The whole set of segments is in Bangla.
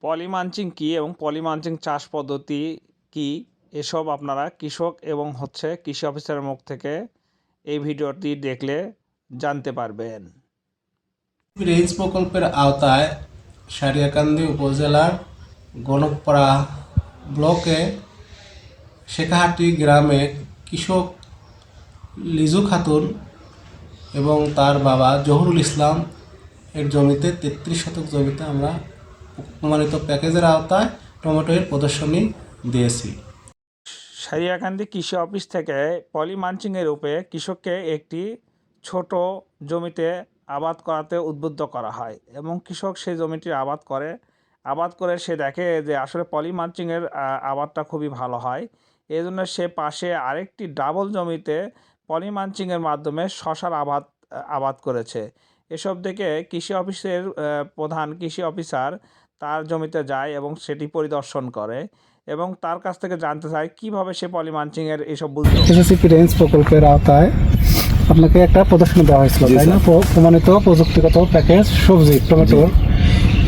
পলি মালচিং কী এবং পলি মালচিং চাষ পদ্ধতি কী এসব আপনারা কৃষক এবং কৃষি অফিসারের মুখ থেকে এই ভিডিওটি দেখলে জানতে পারবেন। রেঞ্জ প্রকল্পের আওতায় সারিয়াকান্দি উপজেলার গণকপাড়া ব্লকে শেখাহাটি গ্রামে কৃষক লিজু খাতুন এবং তার বাবা জহুরুল ইসলাম এর জমিতে 33 শতক জমিতে আমরা প্রমাণিত প্যাকেজের আওতায় টমেটোর প্রদর্শনী দিয়েছি। সারিয়াকান্দি কৃষি অফিস থেকে পলি মালচিংয়ের রূপে কৃষককে একটি ছোট জমিতে আবাদ করাতে উদ্বুদ্ধ করা হয় এবং কৃষক সেই জমিটি আবাদ করে সে দেখে যে আসলে পলি মালচিংয়ের আবাদটা খুবই ভালো হয়। এই জন্য সে পাশে আরেকটি ডাবল জমিতে পলি মালচিংয়ের মাধ্যমে শশার আবাদ করেছে। এসব দেখে কৃষি অফিসের প্রধান কৃষি অফিসার তার জমিতে যায় এবং সেটি পরিদর্শন করে এবং তার কাছ থেকে জানতে চায় কীভাবে সে পলি মালচিংয়ের এসব বুঝলো। এসএসসিপি রেঞ্জ প্রকল্পের আওতায় আপনাকে একটা প্রদর্শনী দেওয়া হয়েছিল, তাই না? প্রমাণিত প্রযুক্তিগত প্যাকেজ সবজি টমেটোর।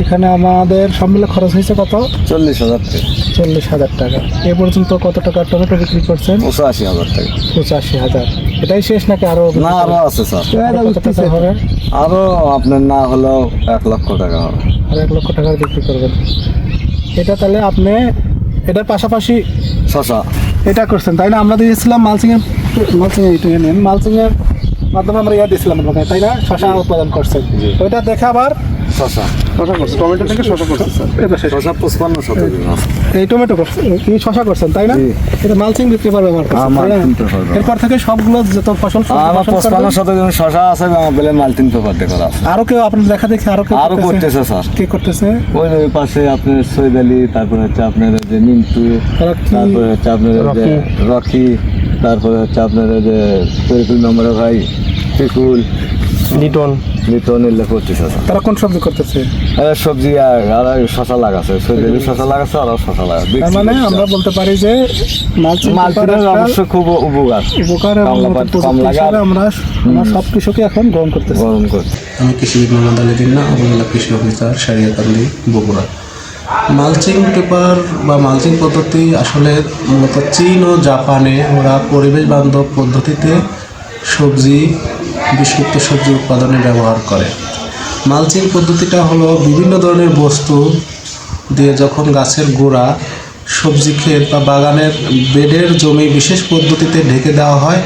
এখানে আমাদের সব মিলে খরচ হয়েছে কত? 40,000 টাকা। 40,000 টাকা। এ পর্যন্ত কত টাকা টমেটো বিক্রি করছেন? 85,000 টাকা। 85,000। এটাই শেষ নাকি আরো? না, আরো আছে স্যার। কত টাকা হবে? আরো আপনার না হলেও 1 লক্ষ টাকা হবে। আর 1 লক্ষ টাকা বিক্রি করবেন। এটা তাহলে আপনি এটার পাশাপাশি শশা এটা করছেন, তাই না? আমরা দিয়েছিলাম মালচিংয়ের মালচিংয়ের মাধ্যমে আমরা দিয়েছিলাম আপনাকে, তাই না? শশা উৎপাদন করছেন, ওইটা দেখে আবার শশা করছে, টমেটো থেকে শশা করছেন স্যার। শশা 55 শতক। এই টমেটো করছেন, কি শশা করছেন, তাই না? এটা মালচিং বিক্রি পারবে আমার কাছে, তাই না? এরপর থেকে সবগুলো যত ফসল 55 শতক শশা আছে বলে মালচিং পেপার দিয়ে করা। আরো কেউ আপনার দেখা দেখি আরো করতেছে স্যার। কি করতেছে? ওই পাশে আপনার সৈয়দ আলী, তারপরে আপনার যে মিন্টু, তারপরে আপনার রকি, তারপরে আপনার যে তরিকুল নম্বর ভাই পিকুল, লিটন এগুলো করতেছে। তারা কোন সবজি করতেছে? সবজি আর শশা লাগাচ্ছে, সৈয়দ শশা লাগাচ্ছে আর শশা লাগাচ্ছে। তার মানে আমরা বলতে পারি যে মালচিং অবশ্য খুব উপকার আমরা সব কৃষকই এখন গ্রহণ করতেছি। আমি কৃষিবিদ মোহাম্মদ আলী দিন্না, উপজেলা কৃষি officer Sariakandi, Bogura. Mulching paper বা মালচিং পদ্ধতি আসলে মূলত চীন ও জাপানে ওরা পরিবেশ বান্ধব পদ্ধতিতে বিষযুক্ত সবজি উৎপাদনে ব্যবহার করে। মালচিং পদ্ধতিটা হলো বিভিন্ন ধরনের বস্তু দিয়ে যখন গাছের গোড়া, সবজি ক্ষেত বা বাগানের বেডের জমি বিশেষ পদ্ধতিতে ঢেকে দেওয়া হয়,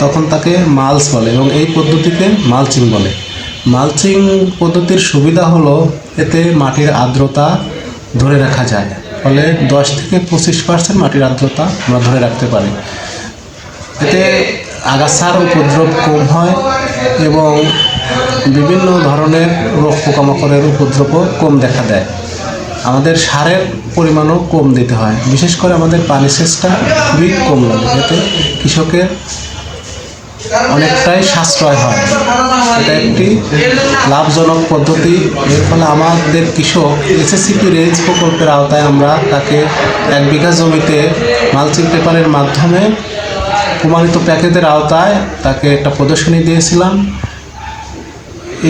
তখন তাকে মালচ বলে এবং এই পদ্ধতিকে মালচিং বলে। মালচিং পদ্ধতির সুবিধা হলো এতে মাটির আর্দ্রতা ধরে রাখা যায়, ফলে 10 থেকে 25% মাটির আর্দ্রতা আমরা ধরে রাখতে পারি। এতে আগাছার উপদ্রব কম হয় এবং বিভিন্ন ধরনের রোগ পোকামাকড়ের উপদ্রবও কম দেখা দেয়। আমাদের সারের পরিমাণও কম দিতে হয়, বিশেষ করে আমাদের পানি সেচটা খুবই কম লাগে, এতে কৃষকের অনেকটাই সাশ্রয় হয়। এটা একটি লাভজনক পদ্ধতি। এর ফলে আমাদের কৃষক এসএসসিপি রেঞ্জ প্রকল্পের আওতায় আমরা তাকে 1 বিঘা জমিতে মালচিং পেপারের মাধ্যমে প্রমাণিত প্যাকেজের আওতায় তাকে একটা প্রদর্শনী দিয়েছিলাম।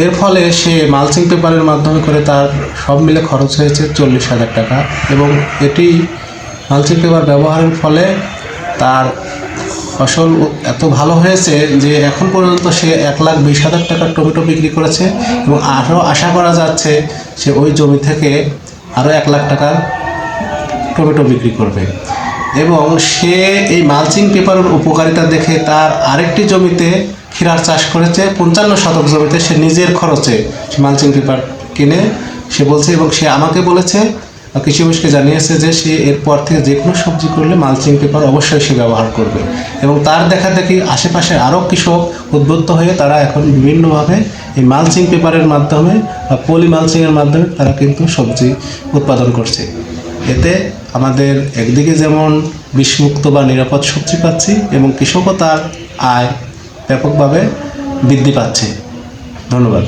এর ফলে সে মালচিং পেপারের মাধ্যমে করে তার সব মিলে খরচ হয়েছে 40,000 টাকা এবং এটি মালচিং পেপার ব্যবহারের ফলে তার ফসল এত ভালো হয়েছে যে এখন পর্যন্ত সে 1,20,000 টাকার টমেটো বিক্রি করেছে এবং আরও আশা করা যাচ্ছে সে ওই জমি থেকে আরও 1 লাখ টাকার টমেটো বিক্রি করবে। এবং সে এই মালচিং পেপারের উপকারিতা দেখে তার আরেকটি জমিতে ক্ষীরার চাষ করেছে, 55 শতক জমিতে সে নিজের খরচে সে মালচিং পেপার কিনে সে বলছে এবং সে আমাকে বলেছে, কৃষি অফিসকে জানিয়েছে যে সে এরপর থেকে যে কোনো সবজি করলে মালচিং পেপার অবশ্যই সে ব্যবহার করবে এবং তার দেখা দেখি আশেপাশে আরও কৃষক উদ্বুদ্ধ হয়ে তারা এখন বিভিন্নভাবে এই মালচিং পেপারের মাধ্যমে বা পলি মালচিংয়ের মাধ্যমে তারা কিন্তু সবজি উৎপাদন করছে। এতে আমাদের একদিকে যেমন বিষমুক্ত বা নিরাপদ সবজি পাচ্ছি এবং কৃষকও তার আয় ব্যাপকভাবে বৃদ্ধি পাচ্ছে। ধন্যবাদ।